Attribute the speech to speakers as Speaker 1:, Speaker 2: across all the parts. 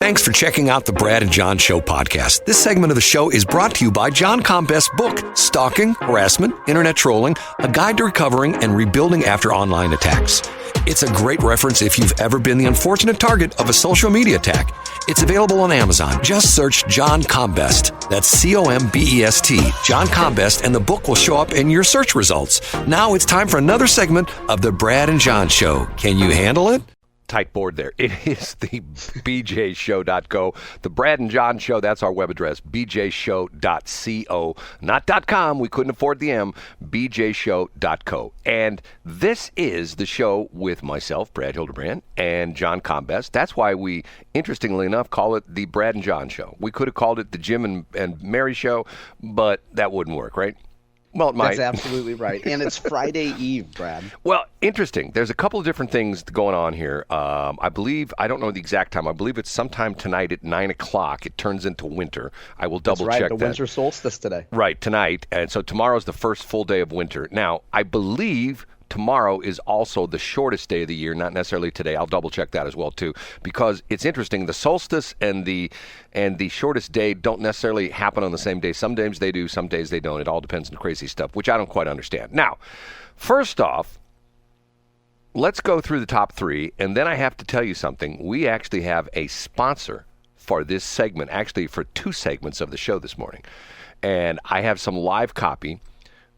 Speaker 1: Thanks for checking out the Brad and John Show podcast. This segment of the show is brought to you by John Combest's book, Stalking, Harassment, Internet Trolling, A Guide to Recovering and Rebuilding After Online Attacks. It's a great reference if you've ever been the unfortunate target of a social media attack. It's available on Amazon. Just search John Combest. That's C-O-M-B-E-S-T, John Combest, and the book will show up in your search results. Now it's time for another segment of the Brad and John Show. Can you handle it? Tight board there. It is the bjshow.co. The Brad and John Show, that's our web address, bjshow.co. Not .com, we couldn't afford the M, bjshow.co. And this is the show with myself, Brad Hildebrand, and John Combest. That's why we, interestingly enough, call it the Brad and John Show. We could have called it the Jim and Mary Show, but that wouldn't work, right? Well, it might.
Speaker 2: That's absolutely right. And it's Friday Eve, Brad.
Speaker 1: Well, interesting. There's a couple of different things going on here. I believe, I don't know the exact time. I believe it's sometime tonight at 9 o'clock. It turns into winter. I will double check that.
Speaker 2: The winter solstice today.
Speaker 1: Right, tonight. And so tomorrow's the first full day of winter. Now, I believe tomorrow is also the shortest day of the year, not necessarily today. I'll double check that as well too, because it's interesting. The solstice and the shortest day don't necessarily happen on the same day. Some days they do, some days they don't. It all depends on crazy stuff, which I don't quite understand. Now, first off, let's go through the top three, and then I have to tell you something. We actually have a sponsor for this segment, actually for two segments of the show this morning, and I have some live copy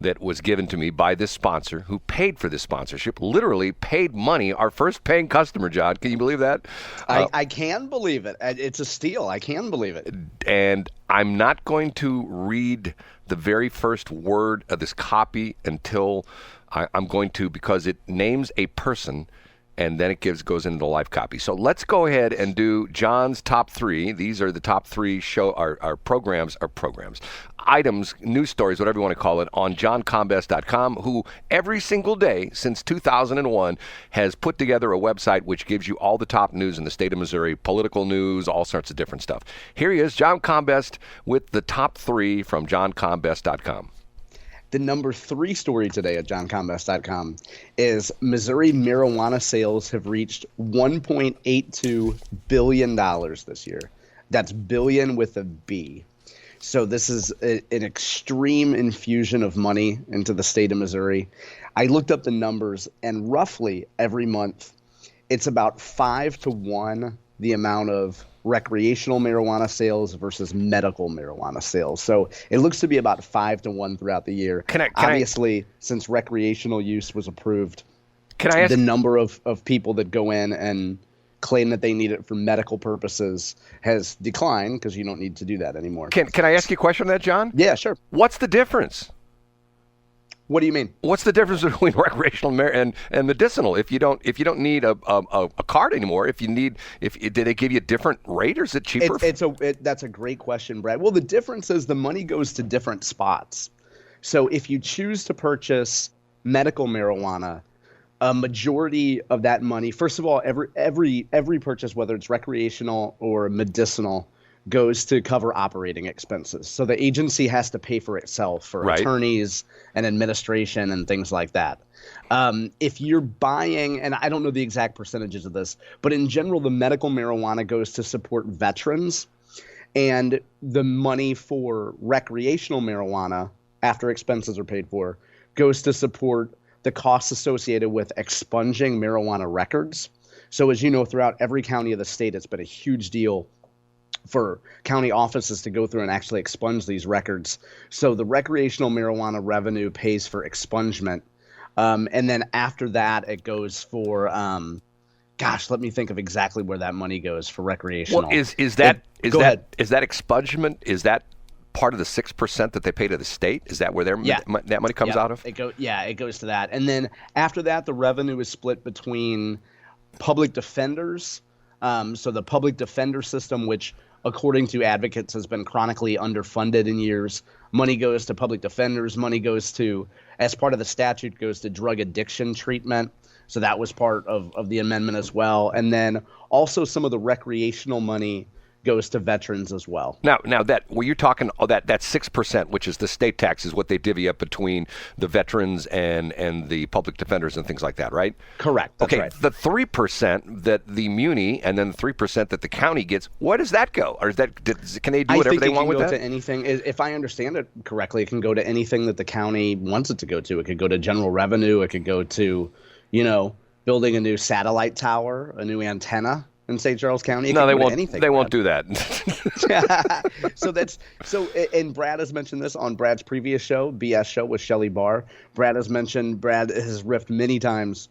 Speaker 1: that was given to me by this sponsor who paid for this sponsorship, literally paid money, our first paying customer, John. Can you believe that?
Speaker 2: I can believe it. It's a steal. I can believe it.
Speaker 1: And I'm not going to read the very first word of this copy until I'm going to, because it names a person, and then it goes into the live copy. So let's go ahead and do John's top three. These are the top three our programs, items, news stories, whatever you want to call it, on johncombest.com, who every single day since 2001 has put together a website which gives you all the top news in the state of Missouri, political news, all sorts of different stuff. Here he is, John Combest, with the top three from johncombest.com.
Speaker 2: The number 3 story today at johncombest.com is Missouri marijuana sales have reached $1.82 billion this year. That's billion with a B. So this is an extreme infusion of money into the state of Missouri. I looked up the numbers, and roughly every month, it's about 5 to 1 the amount of recreational marijuana sales versus medical marijuana sales. So it looks to be about 5 to 1 throughout the year. Obviously, since recreational use was approved, the number of people that go in and claim that they need it for medical purposes has declined, because you don't need to do that anymore.
Speaker 1: Can I ask you a question on that, John?
Speaker 2: Yeah, sure.
Speaker 1: What's the difference?
Speaker 2: What do you mean?
Speaker 1: What's the difference between recreational and medicinal? If you don't need a card anymore, did they give you a different rate, or is it cheaper?
Speaker 2: That's a great question, Brad. Well, the difference is the money goes to different spots. So if you choose to purchase medical marijuana, a majority of that money, first of all, every purchase, whether it's recreational or medicinal, goes to cover operating expenses. So the agency has to pay for itself for attorneys and administration and things like that. If you're buying, and I don't know the exact percentages of this, but in general, the medical marijuana goes to support veterans, and the money for recreational marijuana, after expenses are paid for, goes to support the costs associated with expunging marijuana records. So as you know, throughout every county of the state, it's been a huge deal for county offices to go through and actually expunge these records. So the recreational marijuana revenue pays for expungement. And then after that, it goes for, let me think of exactly where that money goes for recreational.
Speaker 1: Well, is that expungement, is that part of the 6% that they pay to the state? Is that where that money comes out of?
Speaker 2: It goes to that. And then after that, the revenue is split between public defenders. So the public defender system, which according to advocates has been chronically underfunded in years, money goes to public defenders. Money goes to, as part of the statute, goes to drug addiction treatment. So that was part of the amendment as well. And then also some of the recreational money goes to veterans as well.
Speaker 1: Now that you're talking that 6%, which is the state tax, is what they divvy up between the veterans and the public defenders and things like that, right?
Speaker 2: Correct. That's
Speaker 1: okay,
Speaker 2: right.
Speaker 1: The 3% that the muni and then the 3% that the county gets, where does that go? Or can they do whatever they want with that?
Speaker 2: I think it can go to anything. If I understand it correctly, it can go to anything that the county wants it to go to. It could go to general revenue. It could go to, building a new satellite tower, a new antenna in St. Charles County.
Speaker 1: No, they won't. They won't do that.
Speaker 2: And Brad has mentioned this on Brad's previous show, BS show with Shelley Barr. Brad has riffed many times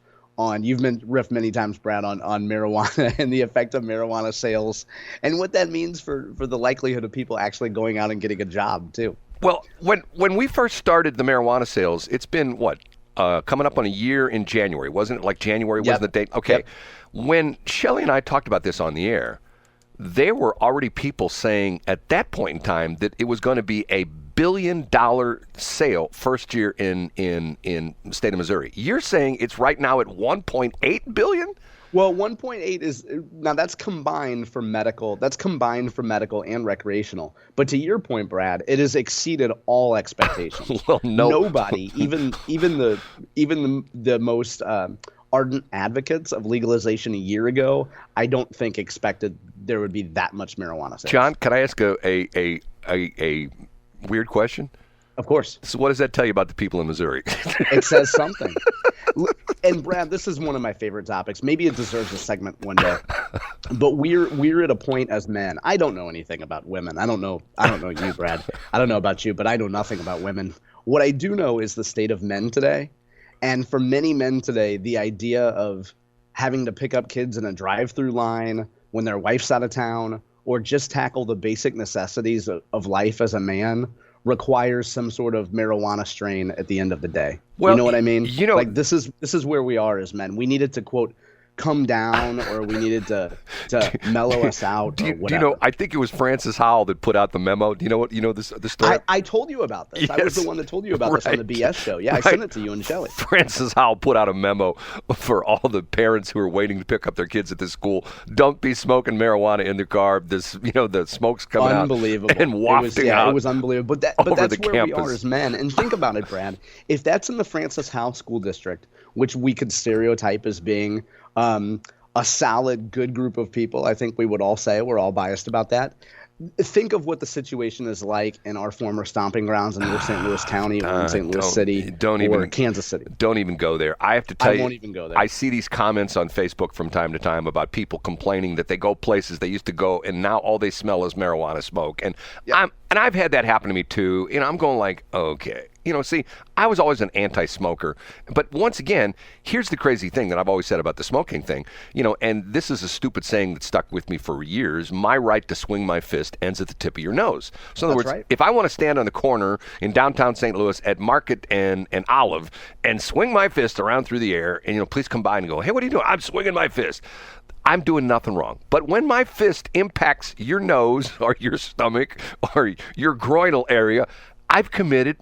Speaker 2: you've been riffed many times, Brad, on marijuana and the effect of marijuana sales and what that means for the likelihood of people actually going out and getting a job too.
Speaker 1: Well, when we first started the marijuana sales, it's been what? Coming up on a year in January. Wasn't it like January was the date? Okay. Yep. When Shelley and I talked about this on the air, there were already people saying at that point in time that it was going to be a $1 billion sale first year in the state of Missouri. You're saying it's right now at $1.8 billion?
Speaker 2: Well, 1.8 is now that's combined for medical. That's combined for medical and recreational. But to your point, Brad, it has exceeded all expectations.
Speaker 1: Well,
Speaker 2: nobody, even the most ardent advocates of legalization a year ago, I don't think expected there would be that much marijuana sales.
Speaker 1: John, can I ask a weird question?
Speaker 2: Of course.
Speaker 1: So what does that tell you about the people in Missouri?
Speaker 2: It says something. And Brad, this is one of my favorite topics. Maybe it deserves a segment one day. But we're at a point as men. I don't know anything about women. I don't know you, Brad. I don't know about you, but I know nothing about women. What I do know is the state of men today. And for many men today, the idea of having to pick up kids in a drive-through line when their wife's out of town, or just tackle the basic necessities of life as a man, requires some sort of marijuana strain at the end of the day. Well, you know what I mean? Like this is where we are as men. We needed to, quote, come down, or we needed to mellow us out, or whatever.
Speaker 1: I think it was Francis Howell that put out the memo. Do you know this the story?
Speaker 2: I told you about this. Yes. I was the one that told you about this on the BS show. Yeah,
Speaker 1: right.
Speaker 2: I sent it to you and Shelley.
Speaker 1: Francis Howell put out a memo for all the parents who are waiting to pick up their kids at this school. Don't be smoking marijuana in their car. The smoke's coming out and wafting out.
Speaker 2: It was unbelievable. But that's where we are as men. And think about it, Brad. If that's in the Francis Howell School District, which we could stereotype as being a solid, good group of people, I think we would all say, we're all biased about that. Think of what the situation is like in our former stomping grounds in North St. Louis County, or in St. Louis City, or Kansas City.
Speaker 1: Don't even go there. I have to tell you,
Speaker 2: I won't even go there.
Speaker 1: I see these comments on Facebook from time to time about people complaining that they go places they used to go, and now all they smell is marijuana smoke. And I've had that happen to me too. I'm going like, okay. See, I was always an anti-smoker. But once again, here's the crazy thing that I've always said about the smoking thing. And this is a stupid saying that stuck with me for years. My right to swing my fist ends at the tip of your nose. So in other words, if I want to stand on the corner in downtown St. Louis at Market and Olive and swing my fist around through the air and, please come by and go, hey, what are you doing? I'm swinging my fist. I'm doing nothing wrong. But when my fist impacts your nose or your stomach or your groinal area, I've committed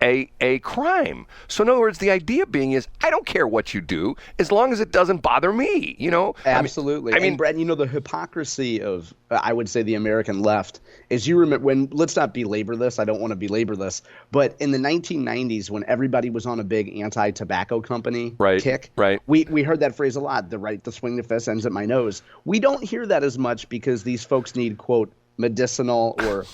Speaker 1: a crime. So in other words, the idea being is I don't care what you do as long as it doesn't bother me,
Speaker 2: Absolutely. I mean, Brad, the hypocrisy of, I would say, the American left is, you remember when, let's not belabor this, I don't want to belabor this, but in the 1990s when everybody was on a big anti-tobacco company kick, we heard that phrase a lot, the right to swing the fist ends at my nose. We don't hear that as much because these folks need, quote, medicinal or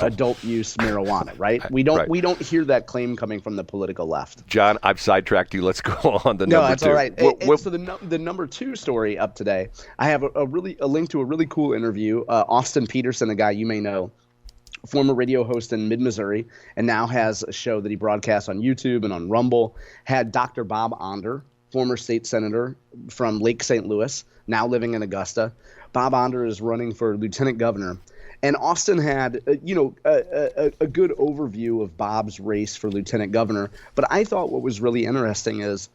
Speaker 2: adult use marijuana, right? We don't hear that claim coming from the political left.
Speaker 1: John, I've sidetracked you. Let's go on to number two.
Speaker 2: No, that's all right. So the number two story up today, I have a link to a really cool interview. Austin Peterson, a guy you may know, former radio host in mid-Missouri, and now has a show that he broadcasts on YouTube and on Rumble, had Dr. Bob Onder, former state senator from Lake St. Louis, now living in Augusta. Bob Onder is running for lieutenant governor. And Austin had, a good overview of Bob's race for lieutenant governor. But I thought what was really interesting is,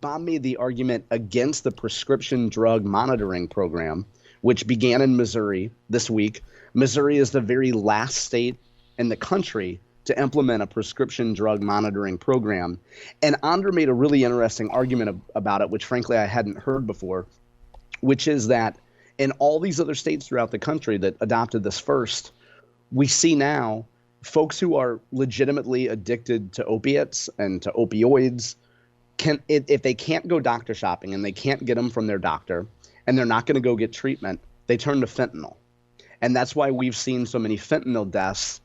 Speaker 2: Bob made the argument against the prescription drug monitoring program, which began in Missouri this week. Missouri is the very last state in the country to implement a prescription drug monitoring program. And Onder made a really interesting argument about it, which frankly I hadn't heard before, which is that In all these other states throughout the country that adopted this first, we see now folks who are legitimately addicted to opiates and to opioids if they can't go doctor shopping and they can't get them from their doctor and they're not going to go get treatment, they turn to fentanyl. And that's why we've seen so many fentanyl deaths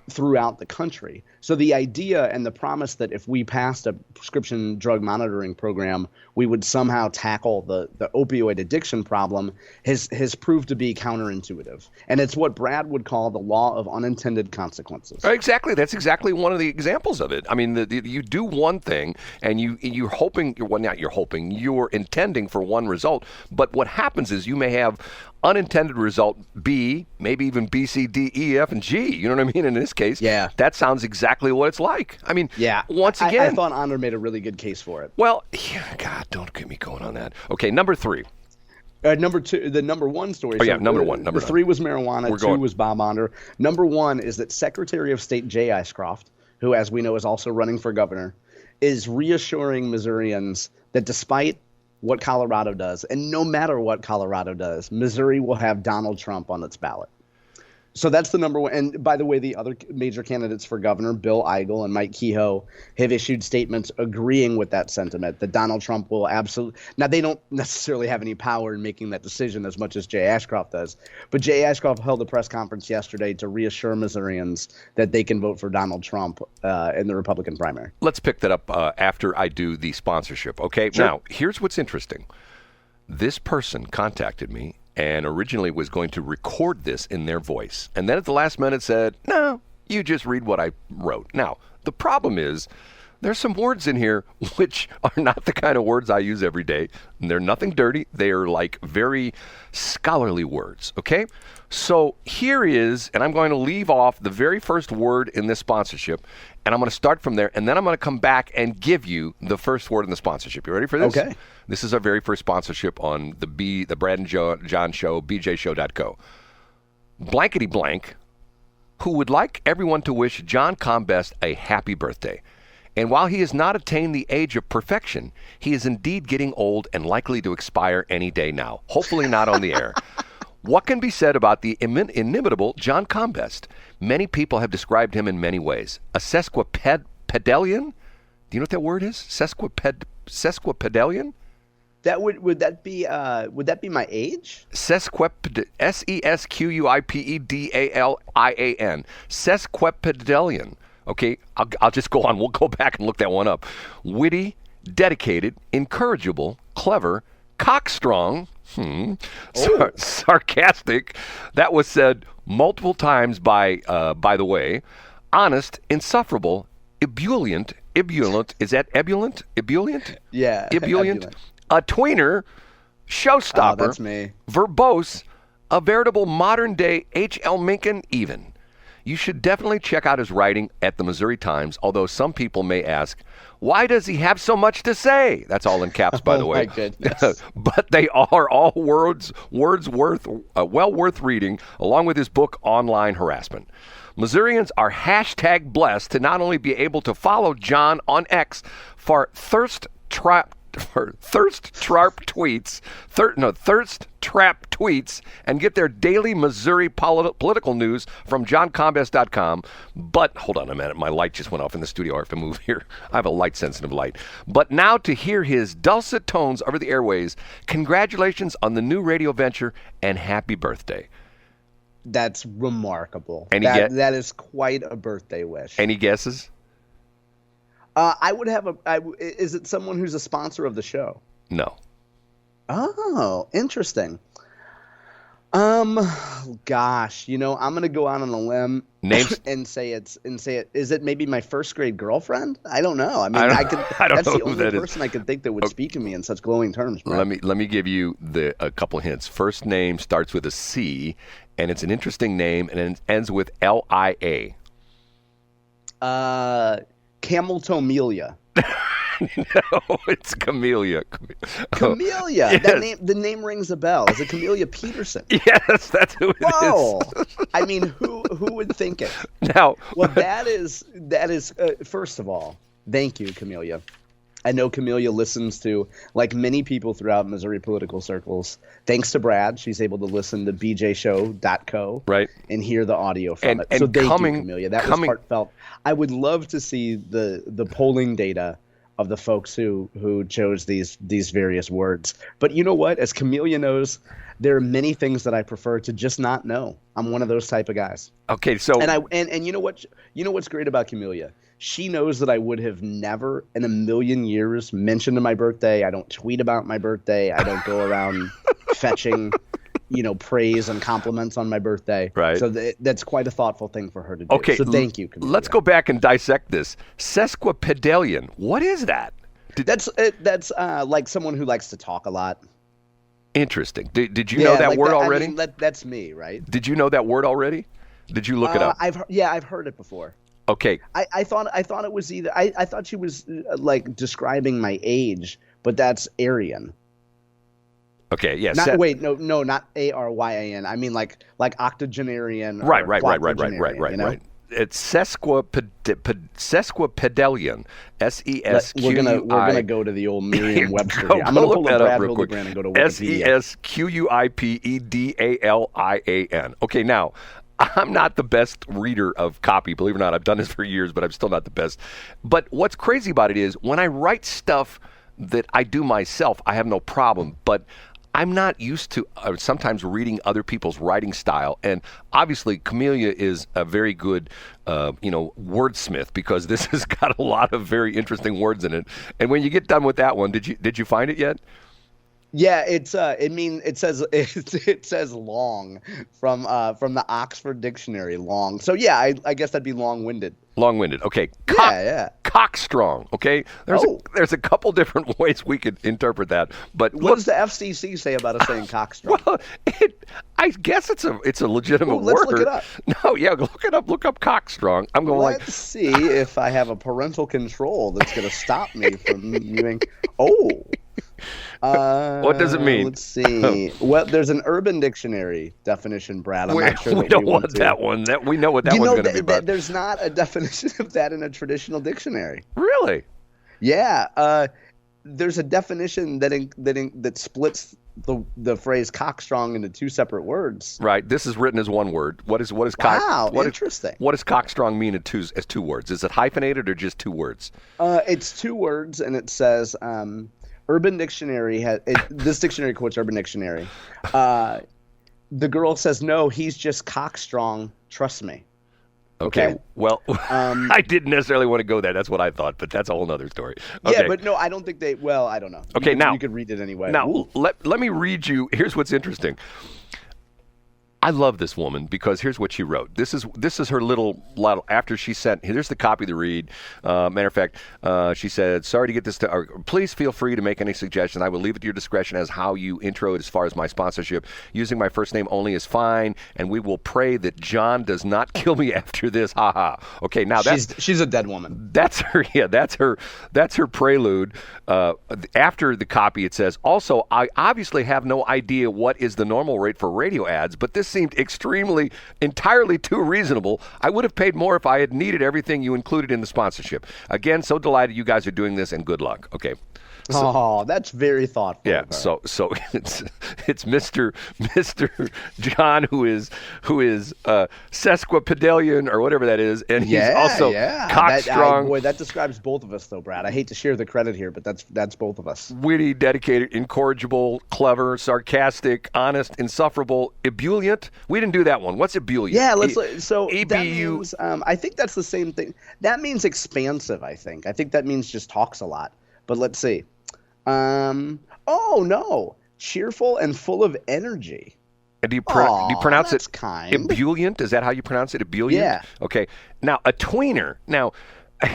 Speaker 2: throughout the country. So the idea and the promise that if we passed a prescription drug monitoring program, we would somehow tackle the opioid addiction problem has proved to be counterintuitive. And it's what Brad would call the law of unintended consequences.
Speaker 3: Exactly. That's exactly one of the examples of it. I mean, you do one thing and you're hoping, well, not you're hoping, you're intending for one result. But what happens is you may have unintended result B, maybe even B, C, D, E, F, and G. You know what I mean? In this case,
Speaker 2: yeah,
Speaker 3: that sounds exactly what it's like. I mean,
Speaker 2: yeah.
Speaker 3: Once again,
Speaker 2: I thought Honor made a really good case for it.
Speaker 3: Well, yeah, God, don't get me going on that. Okay, number 3.
Speaker 2: Number 2, the number 1 story.
Speaker 3: Oh, yeah, number 1.
Speaker 2: Number 3 was marijuana. 2 was Bob Onder. Number 1 is that Secretary of State Jay Ashcroft, who, as we know, is also running for governor, is reassuring Missourians that despite what Colorado does, and no matter what Colorado does, Missouri will have Donald Trump on its ballot. So that's the number 1. And by the way, the other major candidates for governor, Bill Eigel and Mike Kehoe, have issued statements agreeing with that sentiment that Donald Trump will absolutely. Now, they don't necessarily have any power in making that decision as much as Jay Ashcroft does. But Jay Ashcroft held a press conference yesterday to reassure Missourians that they can vote for Donald Trump in the Republican primary.
Speaker 3: Let's pick that up after I do the sponsorship. Okay.
Speaker 2: Sure.
Speaker 3: Now, here's what's interesting. This person contacted me and originally was going to record this in their voice. And then at the last minute said, no, you just read what I wrote. Now, the problem is there's some words in here which are not the kind of words I use every day. They're nothing dirty. They are like very scholarly words, okay? So here is, and I'm going to leave off the very first word in this sponsorship, and I'm going to start from there, and then I'm going to come back and give you the first word in the sponsorship. You ready for this?
Speaker 2: Okay.
Speaker 3: This is our very first sponsorship on the Brad and John Show, bjshow.co. Blankety blank, who would like everyone to wish John Combest a happy birthday. And while he has not attained the age of perfection, he is indeed getting old and likely to expire any day now. Hopefully not on the air. What can be said about the inimitable John Combest? Many people have described him in many ways. A sesquipedalian? Do you know what that word is? Sesquipedalian?
Speaker 2: That would that be my age?
Speaker 3: Sesquipedalian. Sesquipedalian. Okay, I'll just go on. We'll go back and look that one up. Witty, dedicated, incorrigible, clever, cockstrong, sarcastic. That was said multiple times by the way. Honest, insufferable, ebullient. Is that ebullient? Ebullient?
Speaker 2: Yeah.
Speaker 3: Ebullient. A tweener, showstopper.
Speaker 2: Oh, that's me.
Speaker 3: Verbose, a veritable modern-day H.L. Mencken even. You should definitely check out his writing at the Missouri Times, although some people may ask, why does he have so much to say? That's all in caps, by the way.
Speaker 2: Oh, my goodness.
Speaker 3: But they are all words well worth reading, along with his book, Online Harassment. Missourians are hashtag blessed to not only be able to follow John on X for thirst trap tweets and get their daily Missouri political news from johncombest.com. But hold on a minute, my light just went off in the studio. I have to move here. I have a light sensitive light. But now to hear his dulcet tones over the airways, congratulations on the new radio venture and happy birthday.
Speaker 2: That's remarkable.
Speaker 3: That
Speaker 2: is quite a birthday wish.
Speaker 3: Any guesses?
Speaker 2: I would have is it someone who's a sponsor of the show?
Speaker 3: No.
Speaker 2: Oh, interesting. Gosh, I'm going to go out on a limb and say it. Is it maybe my first grade girlfriend? I don't know. I mean, that's the only person I could think that would speak to me in such glowing terms. Bro.
Speaker 3: Let me give you a couple hints. First name starts with a C, and it's an interesting name, and it ends with L-I-A.
Speaker 2: Cameltomelia.
Speaker 3: No, it's Camellia.
Speaker 2: Camellia. Yes. The name rings a bell. Is it Camellia Peterson?
Speaker 3: Yes, that's who it is.
Speaker 2: I mean, who would think it?
Speaker 3: Now,
Speaker 2: well, that is. First of all, thank you, Camellia. I know Camellia listens to, like many people throughout Missouri political circles, thanks to Brad, she's able to listen to bjshow.co
Speaker 3: right,
Speaker 2: and hear the audio from it.
Speaker 3: And
Speaker 2: so thank you, Camellia. That was heartfelt. I would love to see the polling data of the folks who chose these various words. But you know what? As Camellia knows, there are many things that I prefer to just not know. I'm one of those type of guys.
Speaker 3: Okay, so
Speaker 2: and you know what? You know what's great about Camellia? She knows that I would have never in a million years mentioned my birthday. I don't tweet about my birthday. I don't go around fetching, praise and compliments on my birthday.
Speaker 3: Right.
Speaker 2: So that's quite a thoughtful thing for her to do.
Speaker 3: Okay.
Speaker 2: So thank you, Camellia.
Speaker 3: Let's go back and dissect this. Sesquipedalian. What is that?
Speaker 2: That's like someone who likes to talk a lot.
Speaker 3: Interesting. Did you know that word already?
Speaker 2: I mean, that's me, right?
Speaker 3: Did you know that word already? Did you look it up?
Speaker 2: I've heard it before.
Speaker 3: Okay.
Speaker 2: I thought it was either I thought she was like describing my age, but that's Aryan.
Speaker 3: Okay, yeah.
Speaker 2: Not not Aryan. I mean like octogenarian.
Speaker 3: Right. It's sesquipedalian. SESQUI.
Speaker 2: We're gonna go to the old Merriam-Webster. I'm gonna pull up Brad Hildebrand and go to Wikipedia.
Speaker 3: SESQUIPEDALIAN. Okay, now I'm not the best reader of copy, believe it or not. I've done this for years, but I'm still not the best. But what's crazy about it is when I write stuff that I do myself, I have no problem. But I'm not used to sometimes reading other people's writing style. And obviously, Camellia is a very good, wordsmith because this has got a lot of very interesting words in it. And when you get done with that one, did you find it yet?
Speaker 2: Yeah, it says long from the Oxford Dictionary, long. So yeah, I guess that'd be long-winded.
Speaker 3: Long-winded. Okay.
Speaker 2: Yeah.
Speaker 3: Cockstrong. Okay. There's a couple different ways we could interpret that. But
Speaker 2: what does the FCC say about us saying cockstrong?
Speaker 3: Well, I guess it's a legitimate word.
Speaker 2: Let's look it up.
Speaker 3: No, yeah, look it up. Look up cockstrong. I'm going
Speaker 2: Let's see if I have a parental control that's going to stop me from viewing.
Speaker 3: What does it mean?
Speaker 2: Let's see. Well, there's an Urban Dictionary definition, Brad. I'm not sure
Speaker 3: we don't want that one. We know what that one's going to be about.
Speaker 2: There's not a definition of that in a traditional dictionary.
Speaker 3: Really?
Speaker 2: Yeah. There's a definition that splits the phrase cockstrong into two separate words.
Speaker 3: Right. This is written as one word. What is
Speaker 2: Wow, interesting.
Speaker 3: What does cockstrong mean as two words? Is it hyphenated or just two words?
Speaker 2: It's two words, and it says. Urban Dictionary this dictionary quotes Urban Dictionary. The girl says, "No, he's just cockstrong. Trust me."
Speaker 3: Okay. Well, I didn't necessarily want to go there. That's what I thought, but that's a whole other story. Okay.
Speaker 2: Yeah, but no, I don't think they. Well, I don't know.
Speaker 3: Okay, now
Speaker 2: you could read it anyway.
Speaker 3: Now, let me read you. Here's what's interesting. I love this woman because here's what she wrote. This is her little after she sent. Here's the copy to read. Matter of fact, she said, "Sorry to get this to. Please feel free to make any suggestions. I will leave it to your discretion as how you intro it as far as my sponsorship. Using my first name only is fine, and we will pray that John does not kill me after this. Ha ha. Okay, now
Speaker 2: she's a dead woman.
Speaker 3: That's her. Yeah, that's her prelude. After the copy, it says, also, I obviously have no idea what is the normal rate for radio ads, but this seemed entirely too reasonable. I would have paid more if I had needed everything you included in the sponsorship. Again, so delighted you guys are doing this, and good luck." Okay.
Speaker 2: So, that's very thoughtful.
Speaker 3: Yeah. So it's Mr. John who is sesquipedalian or whatever that is, and he's also cockstrong.
Speaker 2: That describes both of us, though, Brad. I hate to share the credit here, but that's both of us.
Speaker 3: Witty, dedicated, incorrigible, clever, sarcastic, honest, insufferable, ebullient. We didn't do that one. What's ebullient?
Speaker 2: Yeah. So EBU. That means, I think that's the same thing. That means expansive. I think that means just talks a lot. But let's see. Cheerful and full of energy.
Speaker 3: And do you pronounce it
Speaker 2: kind.
Speaker 3: ebullient? Is that how you pronounce it? Ebullient?
Speaker 2: Yeah.
Speaker 3: Okay. Now, a tweener. Now.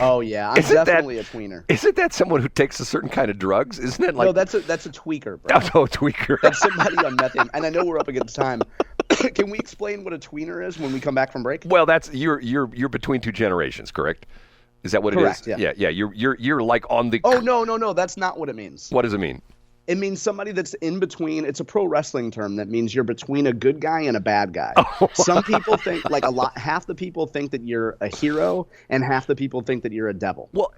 Speaker 2: Oh yeah, I'm definitely a tweener.
Speaker 3: Isn't that someone who takes a certain kind of drugs? Isn't it like?
Speaker 2: No, that's a tweaker, bro.
Speaker 3: Oh, a tweaker.
Speaker 2: That's somebody on methane. And I know we're up against time. Can we explain what a tweener is when we come back from break?
Speaker 3: Well, that's you're between two generations, correct? Is that what
Speaker 2: Correct,
Speaker 3: it is? Yeah. You're like on the.
Speaker 2: Oh no, that's not what it means.
Speaker 3: What does it mean?
Speaker 2: It means somebody that's in between. It's a pro wrestling term that means you're between a good guy and a bad guy. Some people think half the people think that you're a hero and half the people think that you're a devil.
Speaker 3: Well,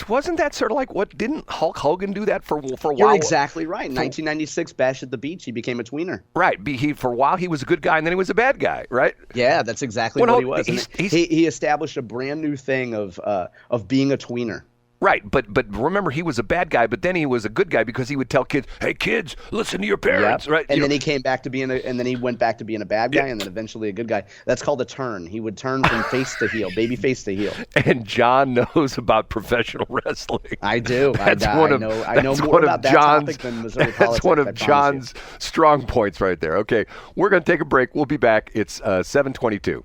Speaker 3: wasn't that sort of like didn't Hulk Hogan do that for a while?
Speaker 2: You're exactly right. In 1996, Bash at the Beach, he became a tweener.
Speaker 3: Right. For a while he was a good guy and then he was a bad guy, right?
Speaker 2: Yeah, that's exactly what he was. He established a brand new thing of being a tweener.
Speaker 3: Right, but remember, he was a bad guy, but then he was a good guy because he would tell kids, "Hey, kids, listen to your parents." Right,
Speaker 2: and then he came back to being and then he went back to being a bad guy, and then eventually a good guy. That's called a turn. He would turn from face to heel, baby face to heel.
Speaker 3: And John knows about professional wrestling.
Speaker 2: I do. I know more about that topic than Missouri politics.
Speaker 3: That's one of John's strong points right there. Okay, we're going to take a break. We'll be back. It's 7:22.